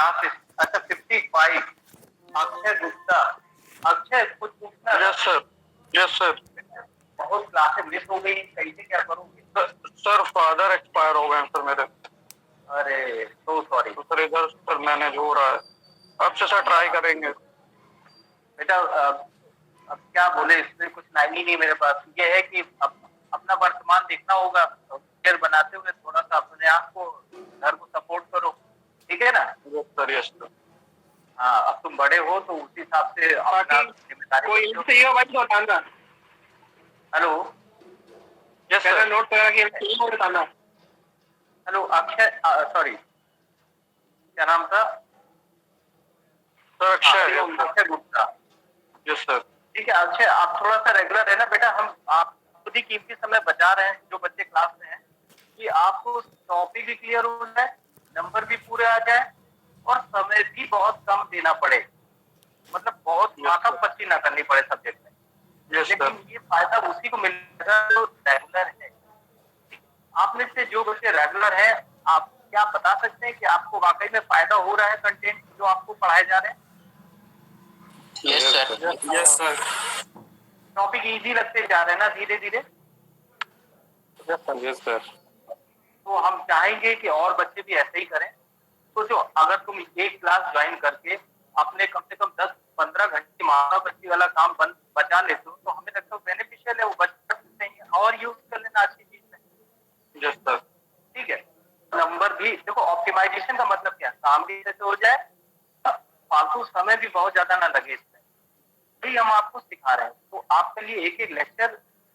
Class. अच्छा 55। अक्षय गुप्ता। अक्षय कुछ पूछना। Yes sir, yes sir. बहुत क्लासें मिस हो गई, कैसे क्या करोगे? सर फादर एक्सपायर हो गए सर मेरे। अरे तो सॉरी। तो सर इधर सर मैनेज हो रहा है, अब से सर ट्राई करेंगे। बेटा अब क्या बोले, इसमें कुछ लाइन ही नहीं मेरे पास। ये है कि अपना वर्तमान देखना होगा, फ्यूचर बनाते हुए थोड़ा सा अपने आप को, घर को सपोर्ट करो, ठीक है ना? Yes sir, yes sir. हाँ, अब तुम बड़े हो तो उस हिसाब से अपना जिम्मेदारी। कोई चाहिए हो भाई तो बताना। हेलो, यस सर, नोट करा के चाहिए हो बताना। हेलो अक्षय, सॉरी क्या नाम था? Sir Akshay. Akshay Gupta. Yes sir. ठीक है अक्षय, आप थोड़ा सा रेगुलर है ना बेटा, हम आप खुद ही कीमती समय बचा रहे हैं जो बच्चे क्लास में हैं, कि आपको टॉपिक भी क्लियर हो जाए, नंबर भी पूरे आ जाए, और समय भी बहुत कम देना पड़े, मतलब बहुत माथापच्ची ना करनी पड़े सब्जेक्ट में। लेकिन ये फायदा उसी को मिलेगा जो रेगुलर है। आप में से जो बच्चे रेगुलर हैं, आप क्या बता सकते हैं कि आपको वाकई में फायदा हो रहा है कंटेंट जो आपको पढ़ाए जा रहे हैं? Yes sir, yes sir. Topic easy लगते जा रहे हैं ना धीरे धीरे? Yes sir, yes sir. तो हम चाहेंगे कि और बच्चे भी ऐसे ही करें। तो जो अगर तुम एक क्लास ज्वाइन करके अपने कम से कम 10-15 घंटे माता बच्ची वाला काम बचा लेते हो, तो हमें लगता है बेनिफिशियल है, वो बच्चा चाहिए और यूज कर लेना अच्छी चीज में। Yes sir. ठीक है, नंबर भी देखो, ऑप्टिमाइजेशन का मतलब क्या, काम भी जैसे हो जाए, फालतू समय भी बहुत ज्यादा ना लगे इसमें, यही हम आपको सिखा रहे हैं। तो आपके लिए एक एक लेक्चर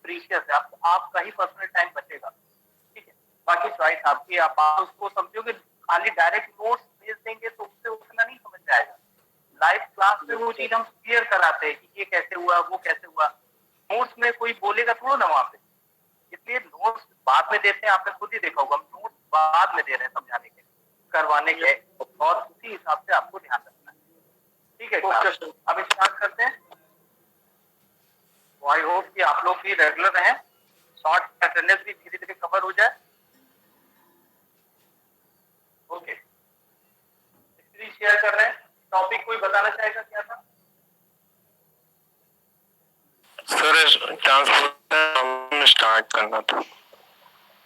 प्रीशियस है, आपका ही पर्सनल टाइम बचेगा। ठीक है, बाकी चॉइस आपकी, आप उसको समझोगे, खाली डायरेक्ट नोट्स भेज देंगे तो उससे उतना नहीं समझ जाएगा। लाइव क्लास में वो चीज हम क्लियर कराते हैं कि ये कैसे हुआ, वो कैसे हुआ। नोट्स में कोई बोलेगा थोड़ा ना वहां पे, इसलिए नोट्स बाद में देते हैं। आपने खुद ही देखा होगा, हम नोट्स बाद में दे रहे हैं समझाने के, करवाने के, और उसी हिसाब से आपको ध्यान रखना है। ठीक है, अब स्टार्ट करते हैं। आई होप कि आप लोग भी रेगुलर रहें, शॉर्ट अटेंडेंस भी धीरे धीरे कवर हो जाए। ओके, स्क्रीन शेयर कर रहे हैं। टॉपिक कोई बताना चाहेगा क्या था? सर ट्रांसपोर्टेशन स्टार्ट करना था।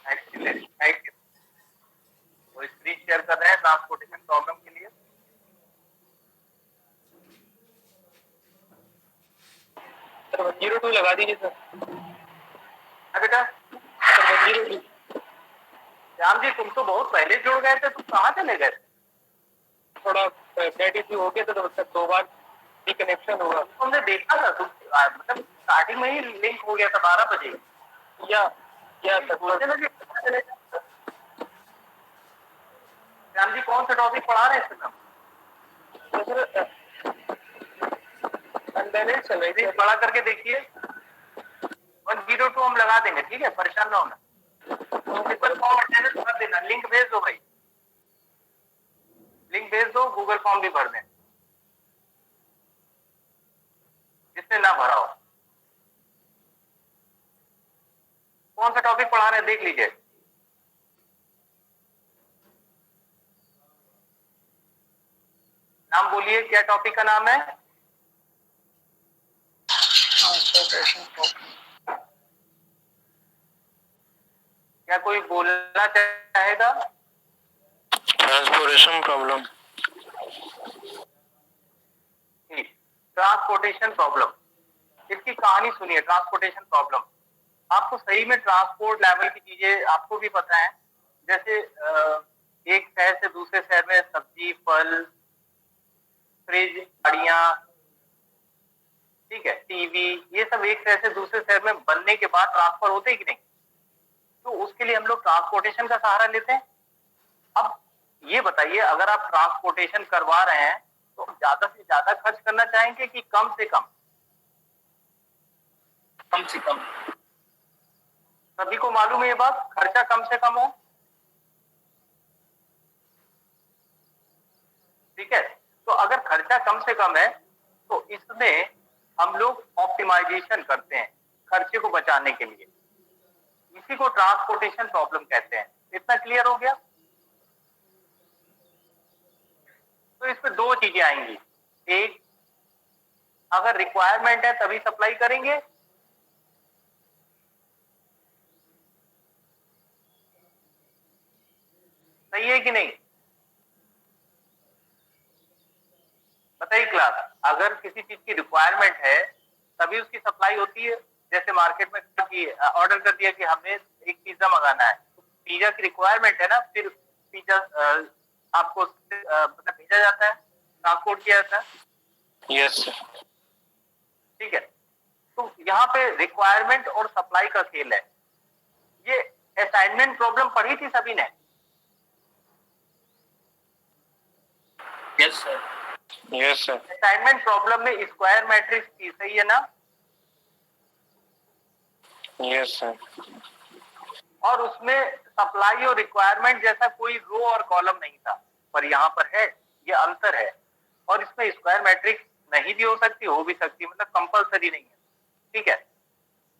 Excellent, thank you. तो स्क्रीन शेयर कर रहे हैं ट्रांसपोर्टेशन प्रॉब्लम के लिए। सर 102 लगा दीजिए सर। बेटा सर 102। श्याम जी, तुम तो बहुत पहले जुड़ गए थे, तुम कहाँ चले गए? थोड़ा नेट इश्यू हो गया था, तो सर 2 बार कनेक्शन हुआ। तुमने देखा था, तुम मतलब स्टार्टिंग में ही लिंक हो गया था 12 बजे या श्याम जी कौन सा टॉपिक पढ़ा रहे थे? सर पढ़ा करके देखिए। 102 हम लगा देंगे, ठीक है, परेशान ना होना। गूगल फॉर्म अटेंडेंस भर देना, लिंक भेज दो भाई, लिंक भेज दो, गूगल फॉर्म भी भर दें जिसने ना भरा हो। कौन सा टॉपिक पढ़ा रहे हैं देख लीजिए। नाम बोलिए, क्या टॉपिक का नाम है? क्या कोई बोलना चाहेगा? Transportation problem. ट्रांसपोर्टेशन प्रॉब्लम, इसकी कहानी सुनिए। ट्रांसपोर्टेशन प्रॉब्लम, आपको सही में ट्रांसपोर्ट लेवल की चीजें आपको भी पता है, जैसे एक शहर से दूसरे शहर में सब्जी, फल, फ्रिज, गाड़ियां, ठीक है, टीवी, ये सब एक शहर से दूसरे शहर में बनने के बाद ट्रांसफर होते कि नहीं? तो उसके लिए हम लोग ट्रांसपोर्टेशन का सहारा लेते हैं। अब ये बताइए, अगर आप ट्रांसपोर्टेशन करवा रहे हैं तो ज्यादा से ज्यादा खर्च करना चाहेंगे कि कम से कम? कम से कम। सभी को मालूम है ये बात, खर्चा कम से कम हो। ठीक है, तो अगर खर्चा कम से कम है तो इसमें हम लोग ऑप्टिमाइजेशन करते हैं खर्चे को बचाने के लिए। इसी को ट्रांसपोर्टेशन प्रॉब्लम कहते हैं। इतना क्लियर हो गया? चीजें आएंगी। एक, अगर रिक्वायरमेंट है तभी सप्लाई करेंगे, सही है कि नहीं? बताइए क्लास, अगर किसी चीज की रिक्वायरमेंट है तभी उसकी सप्लाई होती है। जैसे मार्केट में ऑर्डर कर दिया कि हमें एक पिज्जा मंगाना है, तो पिज्जा की रिक्वायरमेंट है ना, फिर पिज्जा आपको मतलब भेजा जाता है, ट्रांसपोर्ट किया जाता है। Yes sir. ठीक है, तो यहाँ पे रिक्वायरमेंट और सप्लाई का खेल है। ये असाइनमेंट प्रॉब्लम पढ़ी थी सभी ने? Yes sir. Yes sir. Assignment problem में स्क्वायर मैट्रिक्स थी, सही है ना? Yes sir. और उसमें सप्लाई और रिक्वायरमेंट जैसा कोई रो और कॉलम नहीं था, पर यहाँ पर है, ये अंतर है। और इसमें स्क्वायर मैट्रिक्स नहीं भी हो सकती, हो भी सकती, मतलब कंपलसरी नहीं है। ठीक है,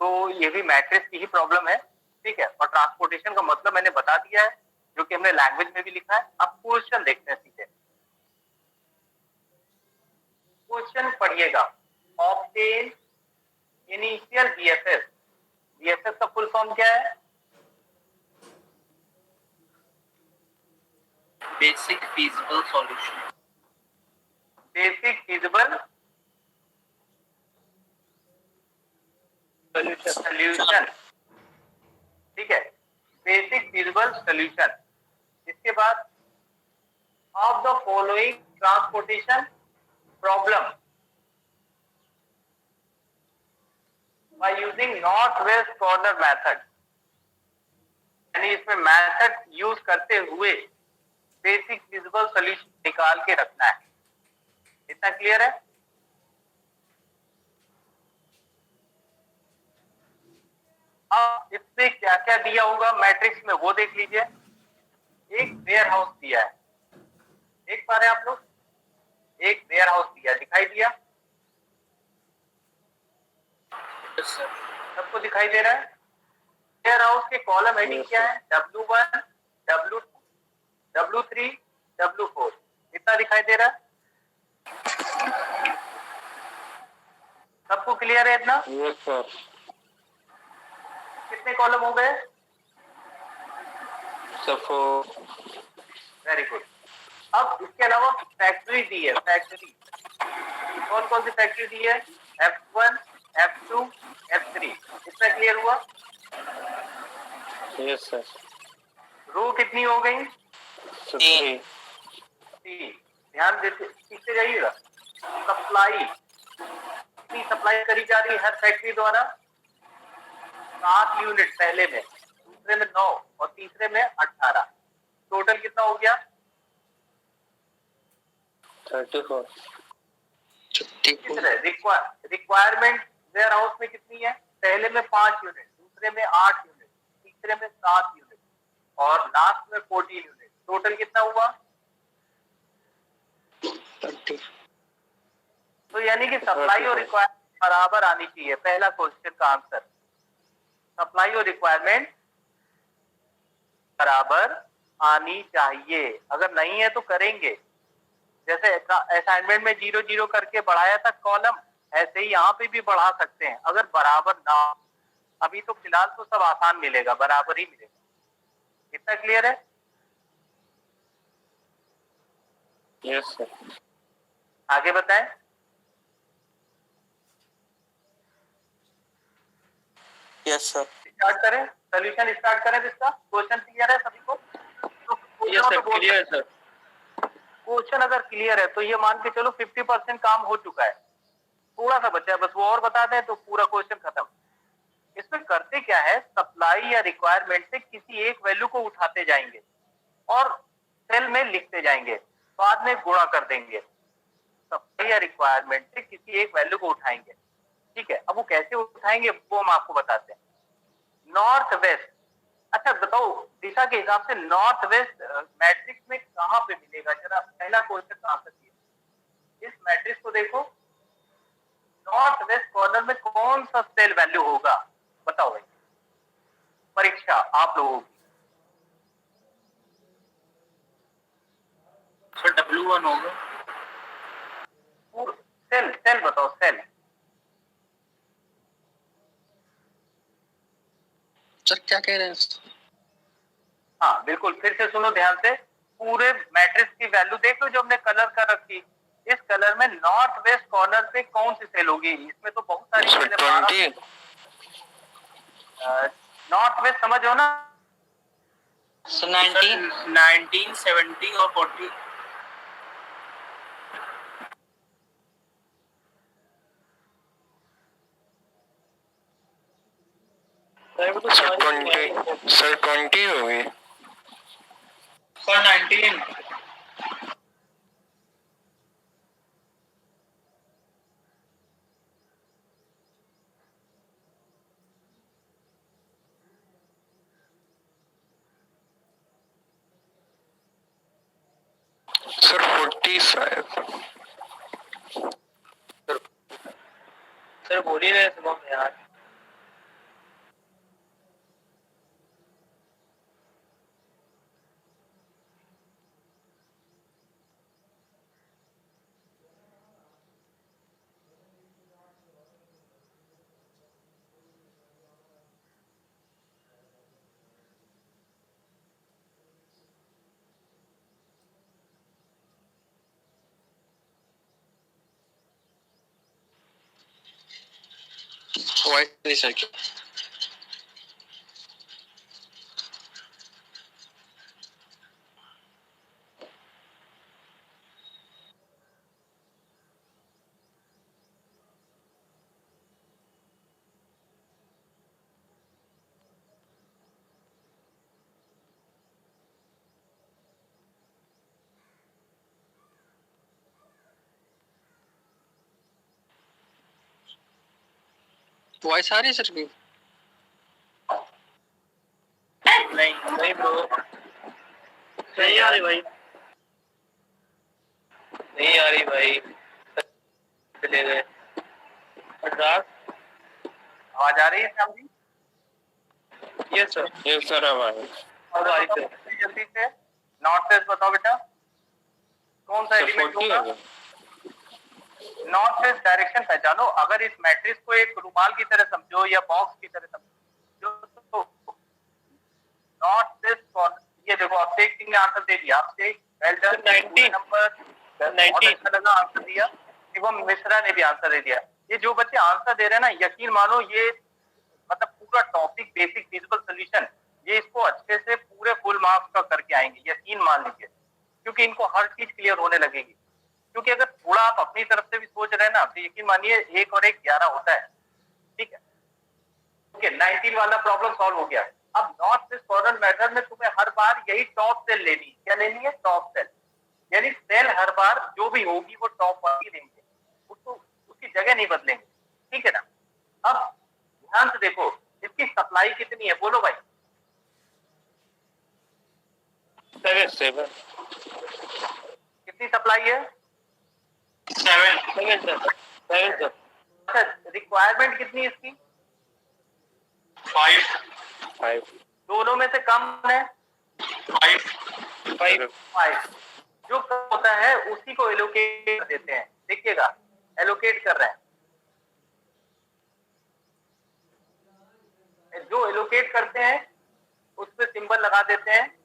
तो ये भी मैट्रिक्स की ही प्रॉब्लम है। ठीक है, और ट्रांसपोर्टेशन का मतलब मैंने बता दिया है, जो कि हमने लैंग्वेज में भी लिखा है। अब क्वेश्चन देखते हैं सीधे। क्वेश्चन पढ़िएगा, ऑब्टेन इनिशियल बीएसएस। बीएसएस का फुल फॉर्म क्या है? Basic feasible solution. Basic feasible solution. ठीक है, बेसिक फीजिबल सोल्यूशन। इसके बाद of the following transportation problem by using north west corner method, यानी इसमें मेथड यूज करते हुए बेसिक फिजिबल सॉल्यूशन निकाल के रखना है। इतना क्लियर है? अब इसमें क्या क्या दिया होगा मैट्रिक्स में वो देख लीजिए। एक वेयर हाउस दिया है, देख पा रहे हैं आप लोग? एक वेयर हाउस दिया, दिखाई दिया? सबको दिखाई दे रहा है? वेयर हाउस के कॉलम हेडिंग क्या है? W1, W2, W3, W4। इतना दिखाई दे रहा है? सबको क्लियर है इतना? Yes sir. कितने कॉलम हो गए? Very good. अब इसके अलावा फैक्ट्री दी है, फैक्ट्री कौन कौन सी फैक्ट्री दी है? F1, F2, F3। इतना क्लियर हुआ? Yes sir. रो कितनी हो गई? 3। ध्यान देते सीखते जाइएगा। सप्लाई कितनी सप्लाई करी जा रही है हर फैक्ट्री द्वारा? 7 यूनिट पहले में, दूसरे में 9 और तीसरे में 18। टोटल कितना हो गया? 34। रिक्वायरमेंट वेयर हाउस में कितनी है? पहले में 5 यूनिट, दूसरे में 8 यूनिट, तीसरे में 7 यूनिट और लास्ट में 14 यूनिट। टोटल कितना हुआ? 30। तो यानी कि सप्लाई और रिक्वायरमेंट बराबर आनी चाहिए। पहला क्वेश्चन का आंसर, सप्लाई और रिक्वायरमेंट बराबर आनी चाहिए। अगर नहीं है तो करेंगे, जैसे असाइनमेंट में 0 0 करके बढ़ाया था कॉलम, ऐसे ही यहाँ पे भी बढ़ा सकते हैं अगर बराबर ना। अभी तो फिलहाल तो सब आसान मिलेगा, बराबर ही मिलेगा। इतना क्लियर है? Yes sir. आगे बताएं। Yes sir. स्टार्ट करें, सोल्यूशन स्टार्ट करें इसका। क्वेश्चन क्लियर है सभी को? यस सर, क्लियर है सर। क्वेश्चन अगर क्लियर है तो ये मान के चलो 50% काम हो चुका है, थोड़ा सा बचा है बस, वो और बता दें तो पूरा क्वेश्चन खत्म। इसमें करते क्या है, सप्लाई या रिक्वायरमेंट से किसी एक वैल्यू को उठाते जाएंगे और सेल में लिखते जाएंगे, बाद में गुणा कर देंगे। सप्लाई या रिक्वायरमेंट से किसी एक वैल्यू को उठाएंगे। ठीक है, अब वो कैसे उठाएंगे वो हम आपको बताते हैं। नॉर्थ वेस्ट, अच्छा बताओ दिशा के हिसाब से नॉर्थ वेस्ट मैट्रिक्स में कहां पे मिलेगा? जरा पहला क्वेश्चन का आंसर दिए। इस मैट्रिक्स को देखो, नॉर्थ वेस्ट कॉर्नर में कौन सा सेल वैल्यू होगा? बताओ भाई, परीक्षा आप लोगों की। सर W1 होगा। सेल सेल बताओ सेल। सर क्या कह रहे हैं? हाँ बिल्कुल, फिर से सुनो ध्यान से, पूरे मैट्रिक्स की वैल्यू देख लो जो हमने कलर कर रखी। इस कलर में नॉर्थ वेस्ट कॉर्नर पे कौन सी सेल होगी? इसमें तो बहुत सारी सेल है। नॉर्थ वेस्ट समझ हो ना? 19, 70 और 40। सर 20 सर 20 होगी। सर 19। सर 40 शायद। सर बोल ही रहे सुबह यार। वाइट सर क्या? वॉइस आ रही है सर की? नहीं ब्रो, सही आ रही भाई, नहीं आ रही भाई, चले गए। आवाज आ रही है श्याम जी? यस सर अब आ रही है। जल्दी से नॉर्थ वेस्ट बताओ बेटा, कौन सा एलिमेंट होगा? नॉर्थ वेस्ट डायरेक्शन पहचानो। अगर इस मैट्रिक्स को एक रुमाल की तरह समझो या बॉक्स की तरह समझो तो नॉर्थ वेस्ट कॉर्नर, ये देखो अब शेख सिंह ने आंसर दे दिया। आप शेख वेल डन, 19 नंबर 19 अच्छा लगा आंसर दिया। शिवम मिश्रा ने भी आंसर दे दिया। ये जो बच्चे आंसर दे रहे हैं ना, यकीन मानो ये मतलब पूरा टॉपिक बेसिक फिजिकल सॉल्यूशन, ये इसको अच्छे से पूरे फुल मार्क्स का करके आएंगे, यकीन मान लीजिए, क्योंकि इनको हर चीज क्लियर होने लगेगी। क्योंकि अगर थोड़ा आप अपनी तरफ से भी सोच रहे हैं ना, तो यकीन मानिए 1 और 1 11 होता है। ठीक है, ओके 19 वाला प्रॉब्लम सॉल्व हो गया। अब नॉर्थ वेस्ट कॉर्नर मेथड में तुम्हें हर बार यही टॉप सेल लेनी है। क्या लेनी है? Top cell. यानी सेल हर बार जो भी होगी वो टॉप वाली लेंगे, उसको उसकी जगह नहीं बदलेंगे। ठीक है ना? अब ध्यान से देखो, इसकी सप्लाई कितनी है बोलो भाई? 7 कितनी सप्लाई है? 7 सर। अच्छा, रिक्वायरमेंट कितनी है इसकी? 5 दोनों में से कम है? 5 जो कम होता है उसी को एलोकेट कर देते हैं। देखिएगा, एलोकेट कर रहे हैं, जो एलोकेट करते हैं उस पर सिंबल लगा देते हैं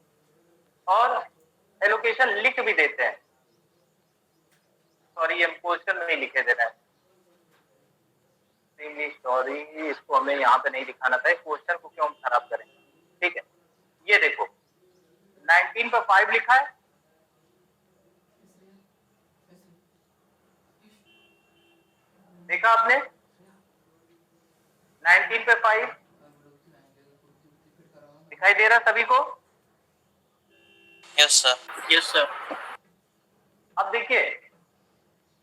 और एलोकेशन लिख भी देते हैं। सॉरी, ये क्वेश्चन में नहीं लिखे दे रहे हैं, सॉरी, इसको हमें यहाँ पे नहीं दिखाना था। क्वेश्चन को क्यों हम खराब करें? ठीक है, ये देखो 19 पर 5 लिखा है, देखा आपने? 19 पे 5 दिखाई दे रहा सभी को? Yes sir. अब देखिए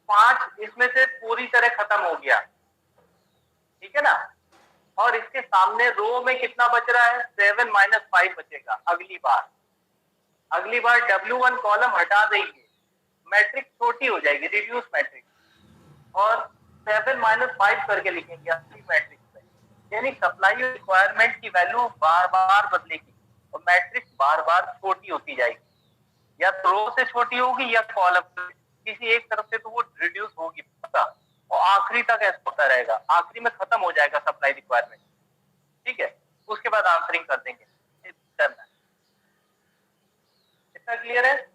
5 इसमें से पूरी तरह खत्म हो गया, ठीक है ना? और इसके सामने रो में कितना बच रहा है? 7 - 5 बचेगा। अगली बार W1 कॉलम हटा देंगे, मैट्रिक्स छोटी हो जाएगी, रिड्यूस मैट्रिक्स, और 7 - 5 करके लिखेंगे अगली मैट्रिक्स में। यानी सप्लाई और रिक्वायरमेंट की वैल्यू बार बार बदलेगी और मैट्रिक्स बार बार छोटी होती जाएगी, या तो रो से छोटी होगी या कॉलम से, किसी एक तरफ से तो वो रिड्यूस होगी। का, और आखिरी तक ऐसा होता रहेगा, आखिरी में खत्म हो जाएगा सप्लाई रिक्वायरमेंट। ठीक है, उसके बाद आंसरिंग कर देंगे। करना है, इतना क्लियर है?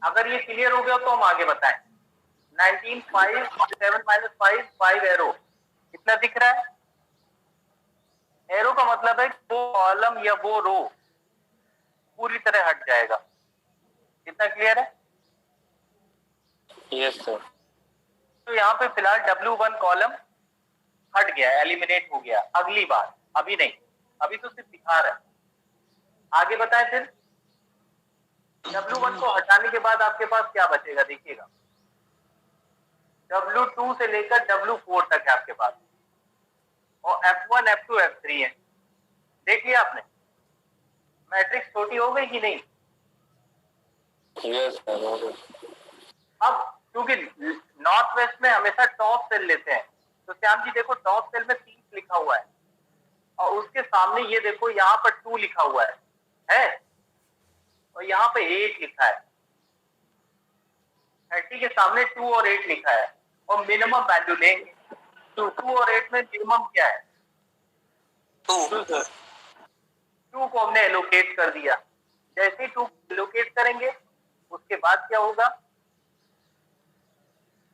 अगर ये क्लियर हो गया तो हम आगे बताएं। 19 5 7 - 5 5 एरो कितना दिख रहा है? एरो का मतलब है वो कॉलम या वो रो पूरी तरह हट जाएगा। कितना क्लियर है? Yes sir. तो यहाँ पे फिलहाल W1 कॉलम हट गया, एलिमिनेट हो गया। अगली बार, अभी नहीं, अभी तो सिर्फ दिखा रहा है। आगे बताएं फिर। W1 को हटाने के बाद आपके पास क्या बचेगा, देखिएगा। W2 से लेकर W4 तक है आपके पास, और F1 F2 F3 है। देख लिया आपने? मैट्रिक्स छोटी हो गई कि नहीं? Yes sir. अब क्योंकि नॉर्थ वेस्ट में हमेशा टॉप सेल लेते हैं, तो श्याम जी देखो टॉप सेल में 30 लिखा हुआ है, और उसके सामने ये देखो यहाँ पर 2 लिखा हुआ है, और यहाँ पे 8 लिखा है। 30 के सामने 2 और 8 लिखा है, और मिनिमम वैल्यू लेंगे। तो 2 और 8 में मिनिमम क्या है? 2 सर। 2 को हमने एलोकेट कर दिया। जैसे ही 2 एलोकेट करेंगे उसके बाद क्या होगा?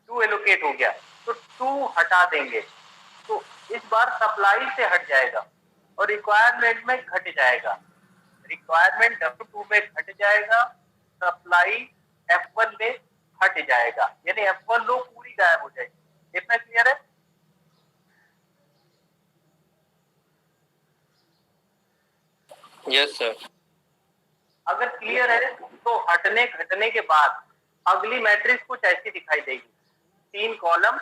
2 एलोकेट हो गया तो 2 हटा देंगे, तो इस बार सप्लाई से हट जाएगा और रिक्वायरमेंट में घट जाएगा। रिक्वायरमेंट W2 में घट जाएगा, सप्लाई F1 में हट जाएगा, यानी F1 लो पूरी गायब हो जाएगी। इतना क्लियर है? Yes sir. अगर क्लियर है तो हटने घटने के बाद अगली मैट्रिक्स कुछ ऐसी दिखाई देगी, 3 कॉलम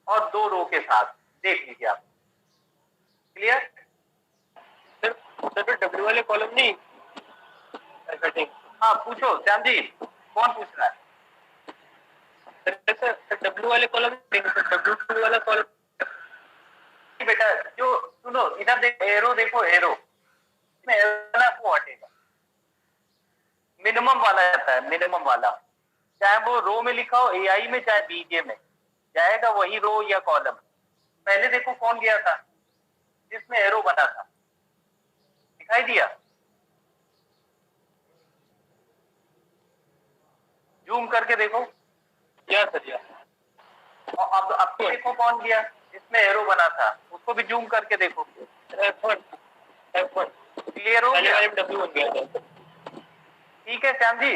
और 2 रो के साथ। देख लीजिए आप। क्लियर? सर W वाले कॉलम नहीं कटिंग। हाँ पूछो श्याम जी, कौन पूछ रहा है? सर W वाले कॉलम W2 वाला कॉलम। बेटा जो सुनो इधर देखो, एरो देखो, एरो इसमें एरो ना वो हटेगा, मिनिमम वाला जाता है, मिनिमम वाला, चाहे वो रो में लिखा हो AI में, चाहे BJ में जाएगा वही रो या कॉलम। पहले देखो कौन गया था जिसमें एरो बना था, दिखाई दिया? जूम करके देखो। या सर या। और अब देखो कौन गया जिसमें एरो बना था, उसको भी जूम करके देखो। F1 क्लियर हो गया? W1 गया था। ठीक है श्याम जी।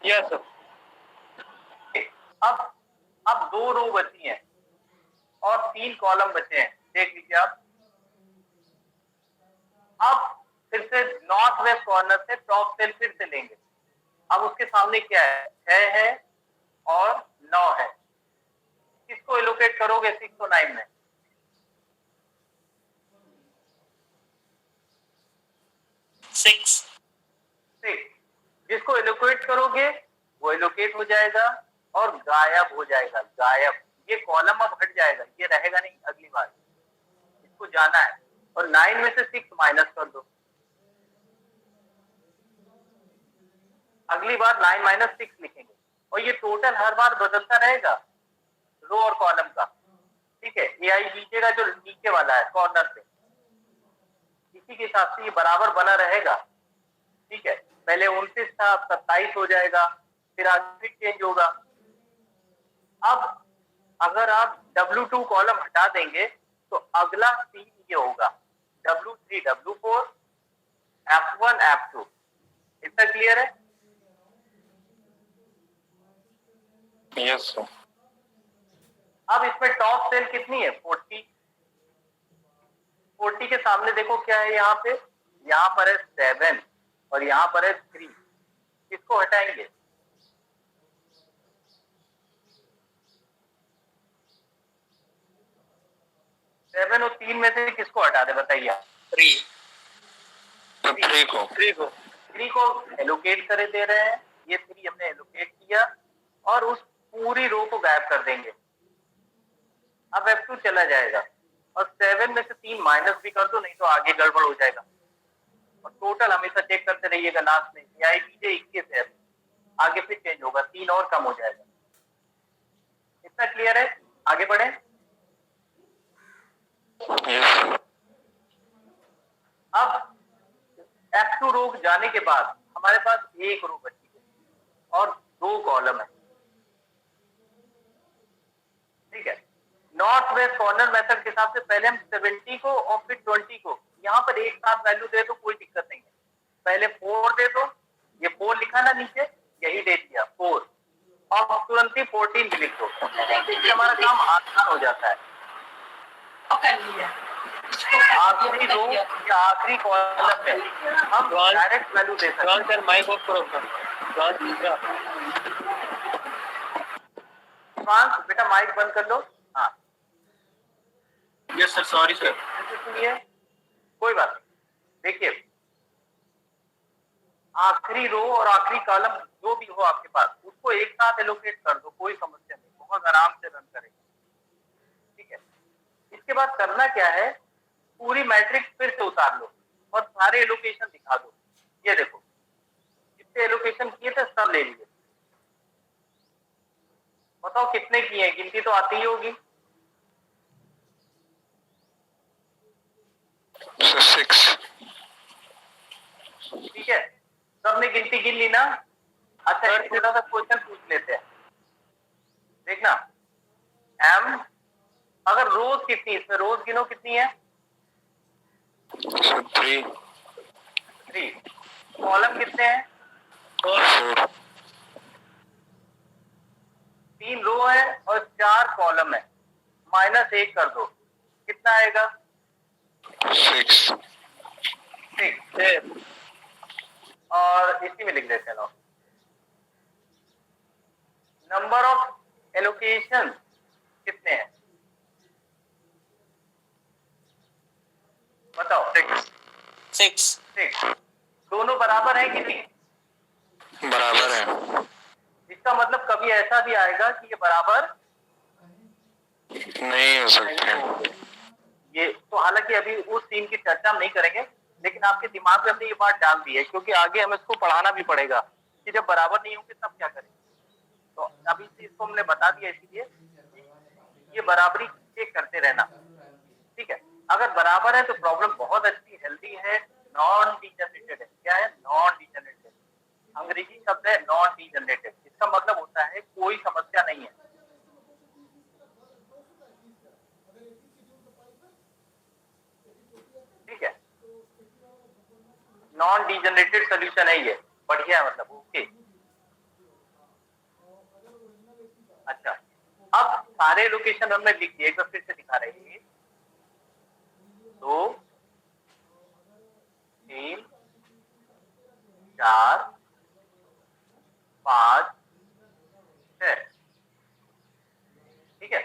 Yes sir. अब 2 रो बची हैं और 3 कॉलम बचे हैं। देख लीजिए आप। अब फिर से नॉर्थ वेस्ट कॉर्नर से टॉप सेल फिर से लेंगे। अब उसके सामने क्या है? 6 है और 9 है। किसको एलोकेट करोगे 6 और 9 में? सिक्स। जिसको एलोकेट करोगे वो एलोकेट हो जाएगा और गायब हो जाएगा। गायब, ये कॉलम अब हट जाएगा, ये रहेगा नहीं अगली बार। इसको जाना है, और 9 में से 6 माइनस कर दो। अगली बार 9 - 6 लिखेंगे, और ये टोटल हर बार बदलता रहेगा रो और कॉलम का। ठीक है, AI BJ का जो नीचे वाला है कॉर्नर पे, इसी के हिसाब से ये बराबर बना रहेगा। ठीक है, पहले 29 था, अब 27 हो जाएगा, फिर आगे चेंज होगा। अब अगर आप W2 कॉलम हटा देंगे तो अगला सीन ये होगा, W3 W4 F1 F2। इतना क्लियर है? Yes sir. अब इसमें टॉप सेल कितनी है? 40। 40 के सामने देखो क्या है यहाँ पे? यहाँ पर है 7 और यहाँ पर है 3। किसको हटाएंगे? सेवन और 3 में से किसको हटा दे बताइए? 3 को। 3 को एलोकेट करे दे रहे हैं, ये 3 हमने एलोकेट किया और उस पूरी रो को गायब कर देंगे। अब F2 चला जाएगा और 7 में से 3 माइनस भी कर दो, नहीं तो आगे गड़बड़ हो जाएगा। और टोटल हमेशा चेक करते रहिएगा लास्ट में। AI BJ 21 है, आगे फिर चेंज होगा, 3 और कम हो जाएगा। इतना क्लियर है? आगे बढ़े। यस। अब F2 रो जाने के बाद हमारे पास एक रो बची है और 2 कॉलम है, ठीक है। नॉर्थ वेस्ट कॉर्नर मेथड के हिसाब से पहले हम 70 को और फिर 20 को यहाँ पर एक साथ वैल्यू दे दो, कोई दिक्कत नहीं है। पहले 4 दे दो, ये 4 लिखा ना नीचे, यही दे दिया 4, और तुरंत ही 14 भी लिख दो, इससे हमारा काम आसान हो जाता है। आखिरी रो या आखिरी कॉलम में हम डायरेक्ट वैल्यू दे सकते हैं। सर माइक ऑफ करो बेटा माइक बंद कर लो। हाँ यस सर, सॉरी सर। सुनिए, कोई बात नहीं। देखिए, आखिरी रो और आखिरी कॉलम जो भी हो आपके पास, उसको एक साथ एलोकेट कर दो, कोई समस्या नहीं, बहुत आराम से रन करेगा, ठीक है। इसके बाद करना क्या है, पूरी मैट्रिक्स फिर से उतार लो और सारे एलोकेशन दिखा दो। ये देखो, जितने एलोकेशन किए थे सब ले लिए। बताओ कितने किए हैं, गिनती तो आती ही होगी। 6। ठीक है, सबने गिनती गिन ली ना? अच्छा, एक छोटा सा क्वेश्चन पूछ लेते हैं, देखना। एम, अगर रोज कितनी, इसमें रोज गिनो कितनी है? 3। 3। कॉलम कितने हैं? 4। 3 रो है और 4 कॉलम है, -1 कर दो, कितना आएगा? 6। 6। और इसी में लिख देते हैं, नंबर ऑफ एलोकेशन कितने हैं बताओ? 6। दोनों बराबर है कि नहीं? बराबर है। इसका मतलब कभी ऐसा भी आएगा कि ये बराबर नहीं हो सकते। ये तो, हालांकि अभी उस सीन की चर्चा हम नहीं करेंगे, लेकिन आपके दिमाग में हमने ये बात डाल दी है, क्योंकि आगे हमें इसको पढ़ाना भी पड़ेगा कि जब बराबर नहीं होंगे तब क्या करें। तो अभी से इसको हमने बता दिया, इसीलिए ये बराबरी चेक करते रहना, ठीक है। अगर बराबर है तो प्रॉब्लम बहुत अच्छी हेल्दी है, नॉन डीजनरेटेड है। क्या है? नॉन डीजनरेटेड, अंग्रेजी शब्द है नॉन डीजनरेटेड। इसका मतलब होता है कोई समस्या नहीं है, ठीक है। नॉन डीजनरेटेड सोल्यूशन है ये, बढ़िया है, मतलब ओके। अच्छा, अब सारे लोकेशन हमने लिख दिए, एक बार फिर से दिखा रहे हैं। 2, 3, 4, 5, 6, ठीक है।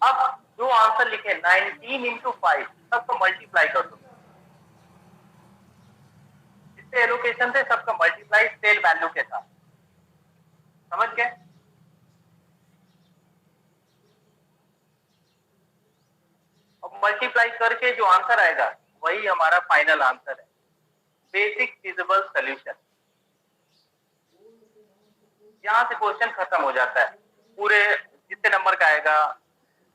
अब जो आंसर लिखे 19 इंटू 5, सबको मल्टीप्लाई कर दो, जितने एलोकेशन थे सबका मल्टीप्लाई सेल वैल्यू के साथ, समझ गए? अब मल्टीप्लाई करके जो आंसर आएगा वही हमारा फाइनल आंसर है, बेसिक फिजिबल सॉल्यूशन। यहां से क्वेश्चन खत्म हो जाता है, पूरे जितने नंबर का आएगा,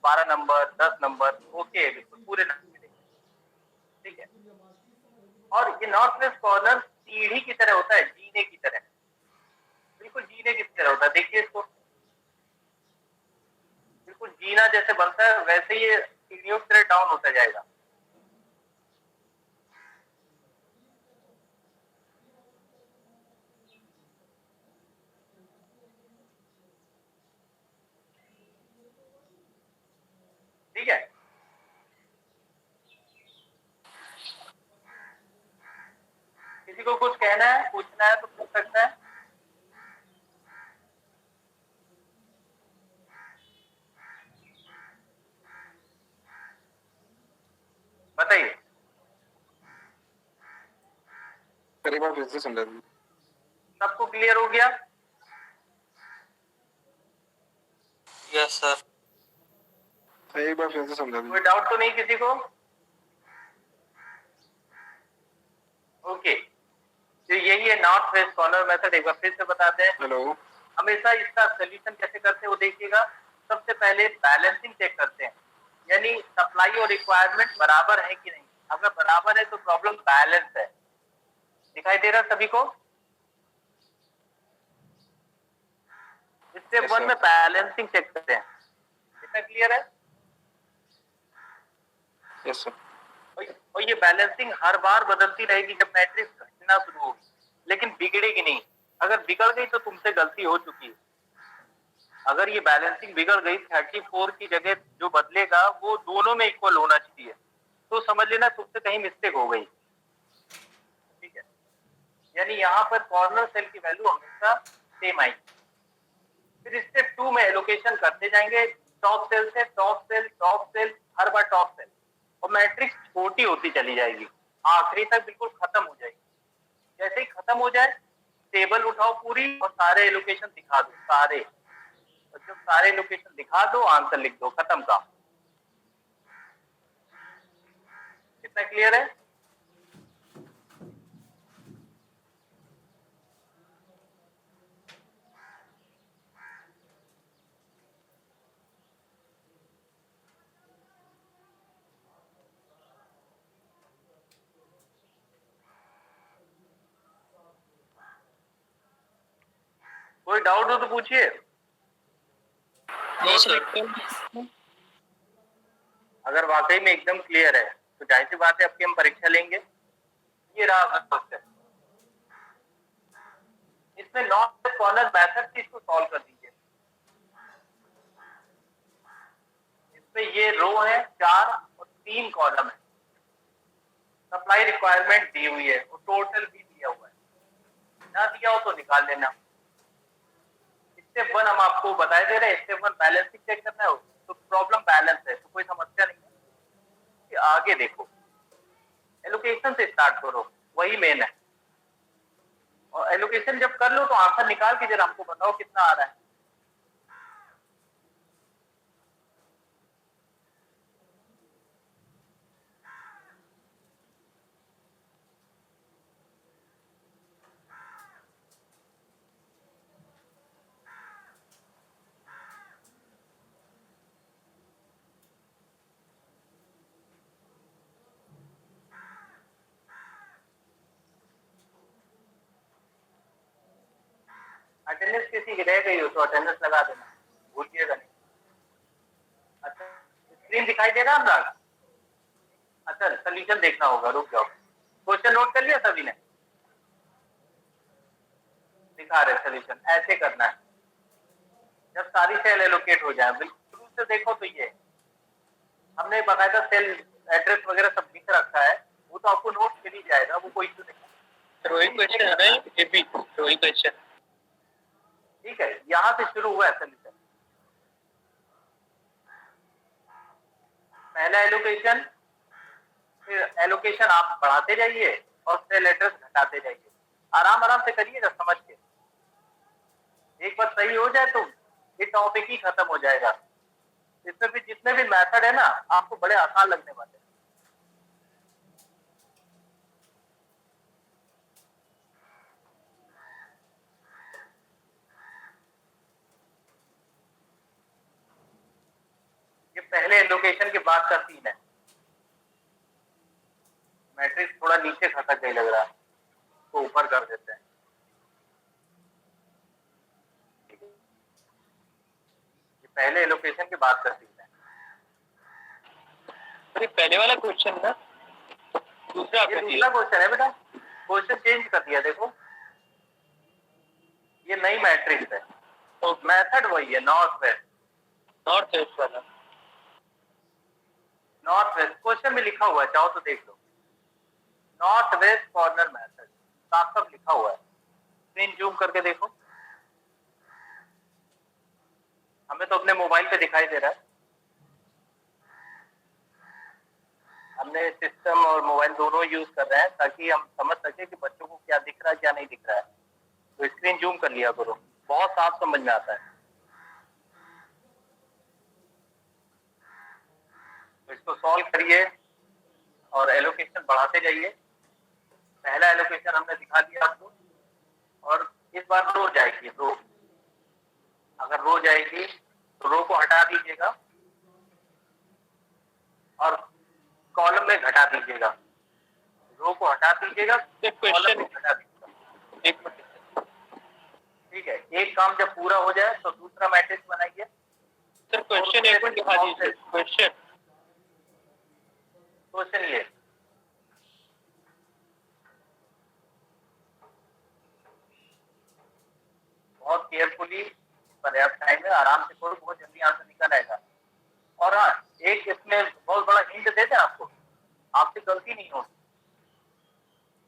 12 नंबर, 10 नंबर, ओके, बिल्कुल पूरे नंबर मिलेंगे, ठीक है। और ये नॉर्थ वेस्ट कॉर्नर सीढ़ी की तरह होता है, जीने की तरह, बिल्कुल जीने की तरह होता है। देखिए इसको, बिल्कुल जीना जैसे बनता है वैसे ये सीढ़ियों की तरह डाउन होता जाएगा। ठीक है, किसी को कुछ कहना है, पूछना है तो पूछ सकता है। बताइए। सबको क्लियर हो गया? Yes sir. एक बार फिर से समझा दीजिए। कोई डाउट तो नहीं किसी को? ओके, तो यही है नॉर्थ वेस्ट कॉर्नर मेथड एक बार फिर से बताते हैं। हेलो। हमेशा इसका सोल्यूशन कैसे करते हैं वो देखिएगा। सबसे पहले बैलेंसिंग चेक करते हैं, यानी सप्लाई और रिक्वायरमेंट बराबर है कि नहीं। अगर बराबर है तो प्रॉब्लम बैलेंस है। दिखाई दे रहा है सभी को? Step Yes, 1 sir. में बैलेंसिंग चेक करते हैं। कितना क्लियर है? Yes sir. और ये बैलेंसिंग हर बार बदलती रहेगी जब मैट्रिक्स घटना शुरू होगी, लेकिन बिगड़ेगी नहीं। अगर बिगड़ गई तो तुमसे गलती हो चुकी है। अगर ये बैलेंसिंग बिगड़ गई, 34 की जगह जो बदलेगा वो दोनों में इक्वल होना चाहिए, तो समझ लेना तुमसे कहीं मिस्टेक हो गई। ठीक है, यानी यहाँ पर कॉर्नर सेल की वैल्यू हमेशा सेम आएगी। फिर स्टेप 2 में एलोकेशन करते जाएंगे, टॉप सेल से टॉप सेल, टॉप सेल, हर बार टॉप सेल, और मैट्रिक्स छोटी होती चली जाएगी, आखिरी तक बिल्कुल खत्म हो जाएगी। जैसे ही खत्म हो जाए, टेबल उठाओ पूरी और सारे एलोकेशन दिखा दो, सारे। और जब सारे एलोकेशन दिखा दो, आंसर लिख दो, खत्म काम। कितना क्लियर है? कोई डाउट हो तो पूछिए। No sir. अगर वाकई में एकदम क्लियर है तो जाहिर सी बात है, आपकी हम परीक्षा लेंगे। ये रहा क्वेश्चन। इसमें नॉर्थ कॉर्नर मेथड से इसको सॉल्व कर दीजिए। इसमें ये रो है 4 और 3 कॉलम है। सप्लाई रिक्वायरमेंट दी हुई है और टोटल भी दिया हुआ है। ना दिया हो तो निकाल लेना। स्टेप 1 हम आपको बताए दे रहे हैं। स्टेप 1 बैलेंसिंग चेक करना है, तो प्रॉब्लम बैलेंस है तो कोई समस्या नहीं है। कि आगे देखो, एलोकेशन से स्टार्ट करो, वही मेन है। और एलोकेशन जब कर लो तो आंसर निकाल के जरा हमको बताओ कितना आ रहा है। अटेंडेंस किसी की रह गई हो तो अटेंडेंस लगा देना, भूलिएगा नहीं। अच्छा, स्क्रीन दिखाई दे रहा है अनुराग? अच्छा, सोल्यूशन देखना होगा, रुक जाओ। क्वेश्चन नोट कर लिया सभी ने? दिखा रहे सोल्यूशन। ऐसे करना है जब सारी सेल एलोकेट हो जाए। बिल्कुल शुरू से देखो तो ये हमने बकायदा सेल एड्रेस वगैरह सब लिख रखा है, वो तो आपको नोट मिल ही जाएगा, वो कोई इशू नहीं। रोइंग क्वेश्चन है ना, ये भी रोइंग क्वेश्चन। ठीक है, यहाँ से शुरू हुआ है सोल्यूशन। पहला एलोकेशन, फिर एलोकेशन आप बढ़ाते जाइए और सेल एड्रेस घटाते जाइए। आराम आराम से करिएगा, समझ के। एक बार सही हो जाए तो ये टॉपिक ही खत्म हो जाएगा। इसमें भी जितने भी मेथड है ना, आपको बड़े आसान लगने वाले हैं। ये पहले एलोकेशन के बाद का सीन है। मैट्रिक्स थोड़ा नीचे खसक गई लग रहा है, तो ऊपर कर देते हैं। ये पहले एलोकेशन के बाद का सीन है। अरे पहले वाला क्वेश्चन ना, दूसरा ये दूसरा क्वेश्चन है बेटा, क्वेश्चन चेंज कर दिया। देखो ये नई मैट्रिक्स है, तो मेथड वही है, नॉर्थ वेस्ट। नॉर्थ वेस्ट वाला, नॉर्थ वेस्ट क्वेश्चन में लिखा हुआ है, चाहो तो देख लो। नॉर्थ वेस्ट कॉर्नर मेथड साफ साफ लिखा हुआ है। स्क्रीन जूम करके देखो, हमें तो अपने मोबाइल पे दिखाई दे रहा है। हमने सिस्टम और मोबाइल दोनों यूज कर रहे हैं ताकि हम समझ सके कि बच्चों को क्या दिख रहा है क्या नहीं दिख रहा है। तो स्क्रीन जूम कर लिया करो, बहुत साफ समझ में आता है। तो इसको सॉल्व करिए और एलोकेशन बढ़ाते जाइए। पहला एलोकेशन हमने दिखा दिया आपको, बार रो जाएगी, रो अगर रो जाएगी तो रो को हटा दीजिएगा और कॉलम में घटा दीजिएगा। रो को हटा दीजिएगा, कॉलम को घटा दीजिएगा। एक मिनट ठीक है, एक काम जब पूरा हो जाए तो दूसरा मैट्रिक्स बनाइए। सर, क्वेश्चन एक मिनट दिखा दीजिए। क्वेश्चन ये बहुत केयरफुली, पर्याप्त टाइम में आराम से करो, बहुत जल्दी आंसर निकल आएगा। और हाँ, एक इसमें बहुत बड़ा हिंट दे दें आपको, आपसे गलती नहीं होगी।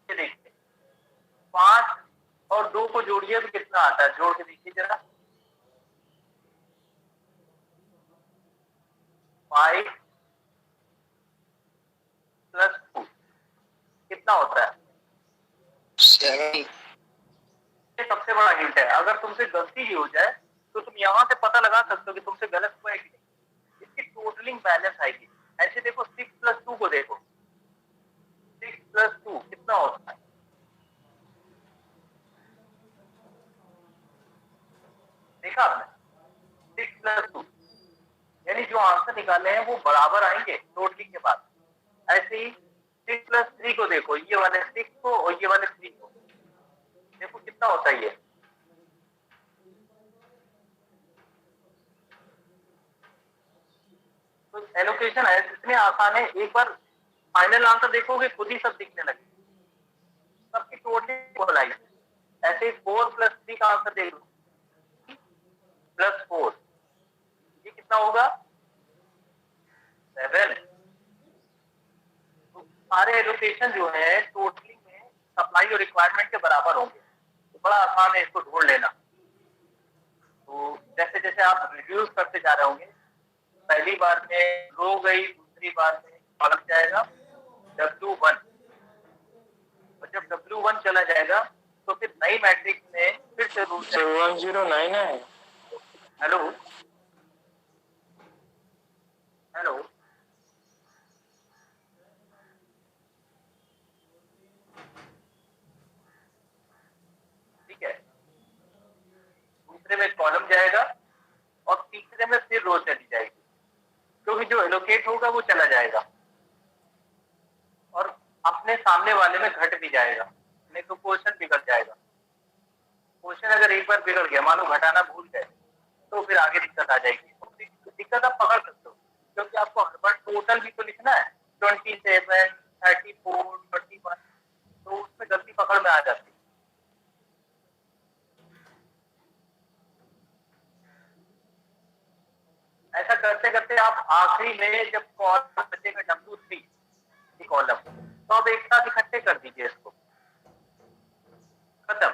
ये देखिए, 5 और 2 को जोड़िए तो कितना आता है, जोड़ के देखिए जरा। 5 + 2 कितना होता है? 7। ये सबसे बड़ा हिंट है। अगर तुमसे गलती भी हो जाए तो तुम यहाँ से पता लगा सकते हो कि तुमसे गलत हुआ है कि नहीं। इसकी टोटलिंग बैलेंस आएगी। ऐसे देखो, 6 + 2 को देखो, 6 + 2 कितना होता है? देखा आपने? 6 + 2 यानी जो आंसर निकाले हैं वो बराबर आएंगे टोटलिंग के बाद। ऐसे ही 6 + 3 को देखो, ये वाले 6 को और ये वाले 3 को देखो कितना होता है ये। तो एलोकेशन है, इतने आसान है। एक बार फाइनल आंसर देखोगे खुद ही सब दिखने लगे, सबकी टोटलिंग बोलाई। ऐसे ही 4 + 3 का आंसर देख लो, +4 ये कितना होगा? 7। तो सारे एलोकेशन जो है टोटलिंग में सप्लाई और रिक्वायरमेंट के बराबर होंगे। तो बड़ा आसान है इसको ढूंढ लेना। तो जैसे जैसे आप रिड्यूस करते जा रहे होंगे, पहली बार में रो गई, दूसरी बार में कॉलम जाएगा W1, और जब W1 चला जाएगा तो फिर नई मैट्रिक्स में फिर से रूल। 109 है। हेलो हेलो ठीक है, दूसरे में कॉलम जाएगा और तीसरे में फिर रो चली जाएगी, क्योंकि जो एलोकेट होगा वो चला जाएगा और अपने सामने वाले में घट भी जाएगा, नहीं तो क्वेश्चन बिगड़ जाएगा। क्वेश्चन अगर एक बार बिगड़ गया, मानो घटाना भूल गए, तो फिर आगे दिक्कत आ जाएगी। दिक्कत आप पकड़ सकते हो, क्योंकि आपको हर बार टोटल भी तो लिखना है, 27, 34, 21, तो उसमें गलती पकड़ में आ जाती है। ऐसा करते करते आप आखिरी में जब कॉलम बचेगा W3 कॉलम, तो अब एक साथ इकट्ठे कर दीजिए इसको, खत्म।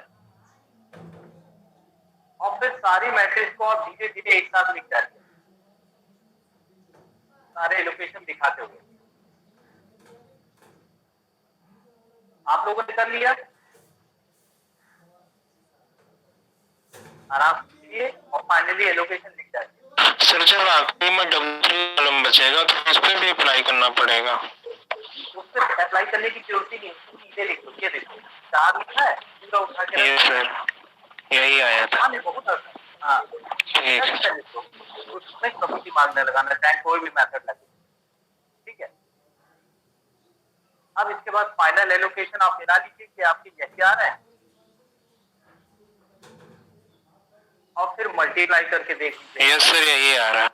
और फिर सारी मैट्रिक्स को आप धीरे धीरे एक साथ लिख जाइए, सारे एलोकेशन दिखाते हुए। आप लोगों ने कर लिया, आराम से, और फाइनली एलोकेशन लिख जाइए। सर जब आखिरी में W3 कॉलम बचेगा तो उस पर भी अप्लाई करना पड़ेगा। उस पर अप्लाई करने की जरूरत ही नहीं, सीधे लिख लो। ये देखो 4 लिखा है, पूरा उठा के ये सर यही आया था। बहुत हाँ, उसमें कभी दिमाग न लगाना, चाहे कोई भी मेथड लगे। ठीक है, अब इसके बाद फाइनल एलोकेशन आप मिला लीजिए कि आपकी यही आ रहा है, और फिर मल्टीप्लाई करके देख लीजिए। यस सर, यही आ रहा है।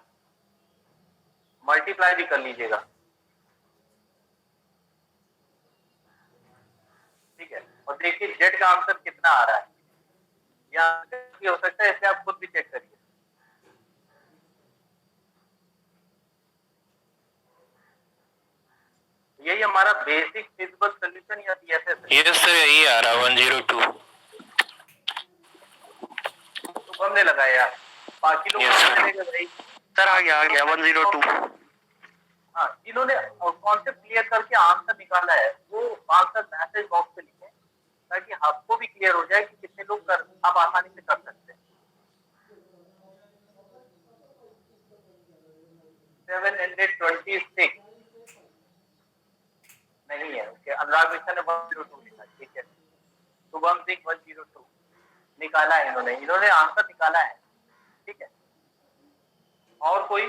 मल्टीप्लाई भी कर लीजिएगा। ठीक है, और देखिए जेड का आंसर कितना आ रहा है, या हो सकता है, इसे आप खुद भी चेक करिए। यही हमारा बेसिक फिजिबल सॉल्यूशन या बीएसएस है। यस सर, यही आ रहा है 102। तो हमने लगाया, बाकी लोग भाई सर आ गया 102। हाँ, जिन्होंने कॉन्सेप्ट क्लियर करके आंसर निकाला है वो आंसर मैसेज बॉक्स पे लिखें, ताकि आपको भी क्लियर हो जाए कि कितने लोग आप आसानी से कर सकते हैं। 726 नहीं है, ओके। अनुराग मिश्रा ने 102 लिखा, ठीक है। शुभम सिंह 102, निकाला है, इन्होंने आंसर निकाला है, ठीक है। और कोई?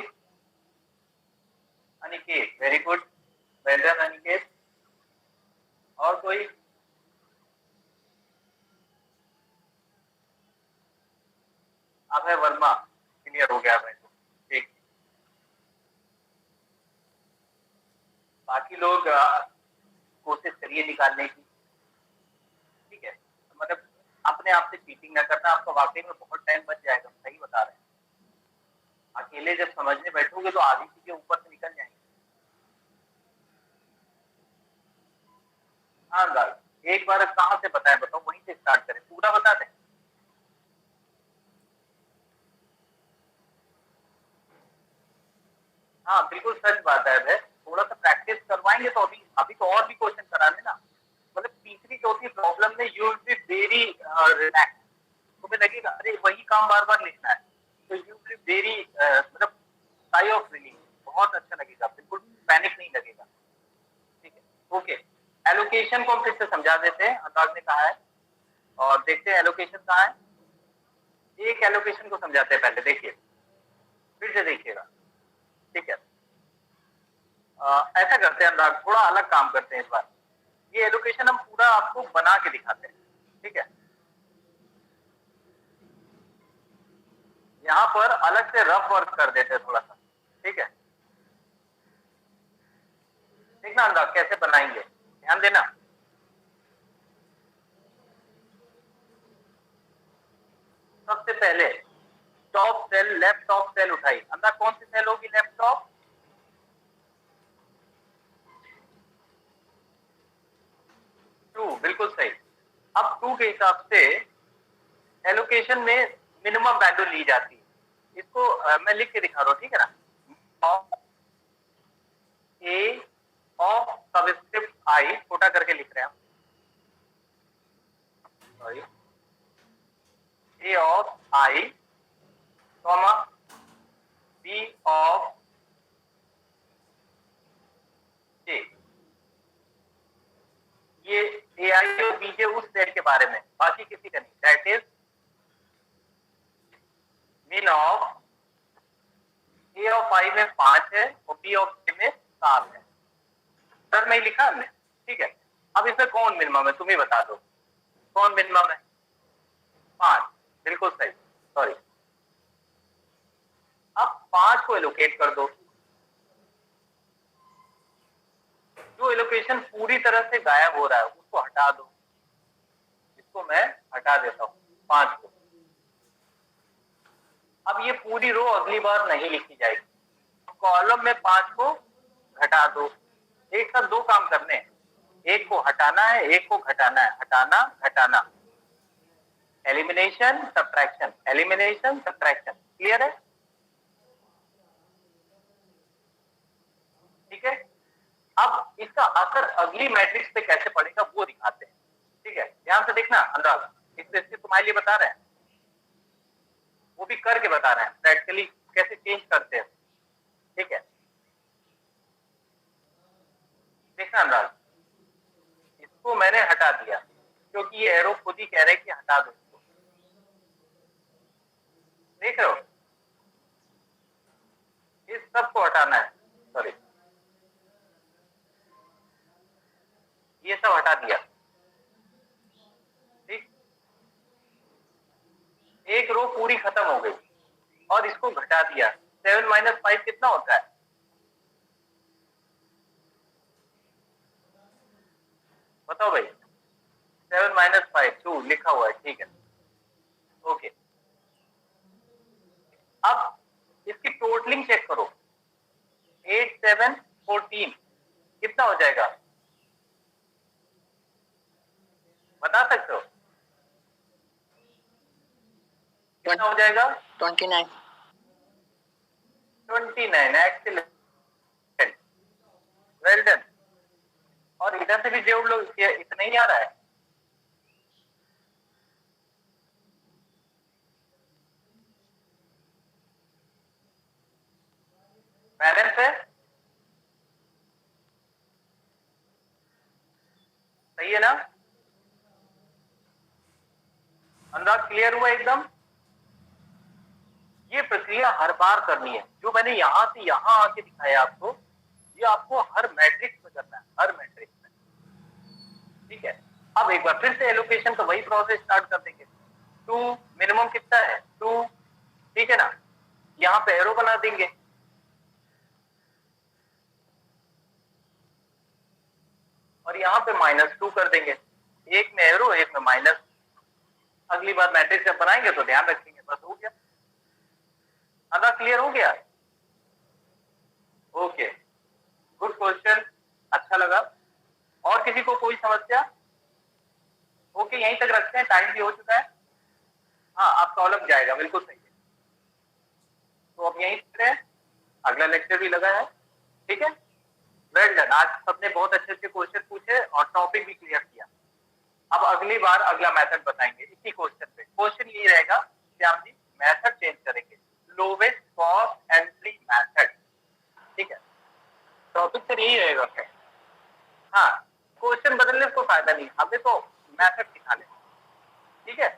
Aniket, very good, well done Aniket. और कोई? अभय वर्मा, क्लियर हो गया भाई, ठीक। बाकी लोग कोशिश करिए निकालने की, ठीक है। मतलब अपने आप से चीटिंग ना करना, आपको वाकई में बहुत टाइम बच जाएगा, सही बता रहे हैं। अकेले जब समझने बैठोगे तो आधी चीजें ऊपर से निकल जाएंगी। हाँ गाइस, एक बार कहाँ से बताएं, बताओ, वहीं से स्टार्ट करें, पूरा बता दें। हाँ बिल्कुल सच बात है भाई, थोड़ा सा प्रैक्टिस करवाएंगे तो अभी अभी तो और भी क्वेश्चन कराने ना। मतलब तीसरी चौथी प्रॉब्लम में you will be very relax, तुम्हें लगेगा अरे वही काम बार बार लिखना है, तो यू विल बी वेरी मतलब साई ऑफ रिलीफ, बहुत अच्छा लगेगा, बिल्कुल पैनिक नहीं लगेगा, ठीक है। ओके, एलोकेशन को हम फिर से समझा देते हैं, अनुराग ने कहा है, और देखते हैं एलोकेशन कहाँ है। एक एलोकेशन को समझाते हैं पहले, देखिए फिर से देखिएगा, ठीक है। ऐसा करते हैं अनुराग, थोड़ा अलग काम करते हैं इस बार। ये एलोकेशन हम पूरा आपको बना के दिखाते हैं, ठीक है। यहाँ पर अलग से रफ वर्क कर देते हैं थोड़ा सा, ठीक है। देखना अनुराग कैसे बनाएंगे, ध्यान देना। सबसे पहले top cell, left top cell उठाई, अंदर कौन सी सेल होगी लेफ्ट टॉप? 2, बिल्कुल सही। अब 2 के हिसाब से एलोकेशन में मिनिमम वैल्यू ली जाती है, इसको मैं लिख के दिखा रहा हूँ, ठीक है ना। ए ऑफ सबस्क्रिप्ट आई, छोटा करके लिख रहे हैं, sorry, A of I comma B of J. ये ए आई और बीजे उस सेट के बारे में, बाकी किसी का नहीं। दैट इज मिन ऑफ ए ऑफ आई में 5 है और बी ऑफ जे में 7 है, सर में लिखा हमने, ठीक है। अब इसमें कौन मिनिमम है, तुम ही बता दो, कौन मिनिमम है? 5, बिल्कुल सही, सॉरी। अब 5 को एलोकेट कर दो, जो एलोकेशन पूरी तरह से गायब हो रहा है उसको हटा दो, इसको मैं हटा देता हूं 5 को। अब ये पूरी रो अगली बार नहीं लिखी जाएगी, कॉलम में 5 को घटा दो। एक साथ 2 काम करने हैं, एक को हटाना है, एक को घटाना है, हटाना घटाना, elimination subtraction, elimination subtraction, clear है? ठीक है। अब इसका असर अगली मैट्रिक्स पे कैसे पड़ेगा वो दिखाते हैं, ठीक है। ध्यान से देखना अनुराग, इससे तुम्हारे लिए बता रहे हैं, वो भी करके बता रहे हैं प्रैक्टिकली कैसे चेंज करते हैं, ठीक है। देखना अनुराग, इसको मैंने हटा दिया क्योंकि ये एरो खुद ही कह रहे हैं कि हटा दो इसको, देख रहे हो? इस सब को हटाना है, सॉरी, ये सब हटा दिया, ठीक। एक रो पूरी खत्म हो गई और इसको घटा दिया। 7 - 5 कितना होता है? बताओ भाई। 7 - 5 2 लिखा हुआ है, ठीक है, ओके। अब इसकी टोटलिंग चेक करो, 8 7 14 कितना हो जाएगा, बता सकते हो? कितना हो जाएगा? 29। 29, एक्सीलेंट, वेल डन। और इधर से भी जोड़ लो, इतना ही आ रहा है। बैलेंस है, सही है ना? अनुराग क्लियर हुआ एकदम? ये प्रक्रिया हर बार करनी है। जो मैंने यहां से यहां आके दिखाया आपको, ये आपको हर मैट्रिक्स में करना है, हर मैट्रिक्स में। ठीक है, अब एक बार फिर से एलोकेशन का वही प्रोसेस स्टार्ट कर देंगे। 2 मिनिमम कितना है 2, ठीक है ना, यहाँ पे एरो बना देंगे। और यहाँ पे -2 कर देंगे, एक में एरो एक में माइनस। अगली बार मैट्रिक्स जब बनाएंगे तो ध्यान रखेंगे, बस हो गया। आधा क्लियर हो गया? ओके, गुड क्वेश्चन, अच्छा लगा। और किसी को कोई समस्या? ओके, यहीं तक रखते हैं, टाइम भी हो चुका है। हाँ, आपका कॉलम जाएगा, बिल्कुल सही है। तो अब यहीं पर है, अगला लेक्चर भी लगा है। ठीक है, वेल डन। आज सबने बहुत अच्छे अच्छे क्वेश्चन पूछे और टॉपिक भी क्लियर किया। अब अगली बार अगला मेथड बताएंगे इसी क्वेश्चन पे। क्वेश्चन ये रहेगा, श्याम जी मेथड चेंज करेंगे, लोवेस्ट कॉस्ट एंट्री मेथड। ठीक है, टॉपिक सर यही रहेगा। हाँ, क्वेश्चन बदलने को फायदा नहीं, हमें तो मेथड सिखाने। ठीक है,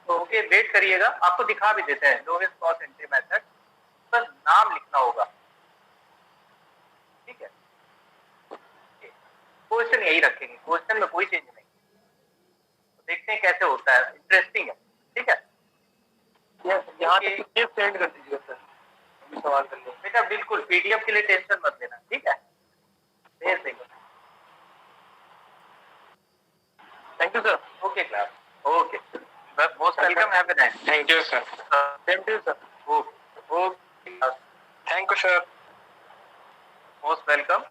तो ओके, वेट करिएगा, आपको दिखा भी देते हैं लोवेस्ट कॉस्ट एंट्री मेथड, बस नाम लिखना होगा। ठीक है, क्वेश्चन यही रखेंगे, क्वेश्चन में कोई चेंज नहीं। तो देखते हैं कैसे होता है, इंटरेस्टिंग है। ठीक है, यहाँ पे पीडीएफ सेंड कर दीजिएगा सर, हम सवाल कर लेंगे। बेटा बिल्कुल, पीडीएफ के लिए टेंशन मत लेना। ठीक है, भेज देंगे। Thank you sir. Okay class, okay, most welcome, have a nice. Thank you sir. Same to you sir. Okay, thank you sir. Most welcome.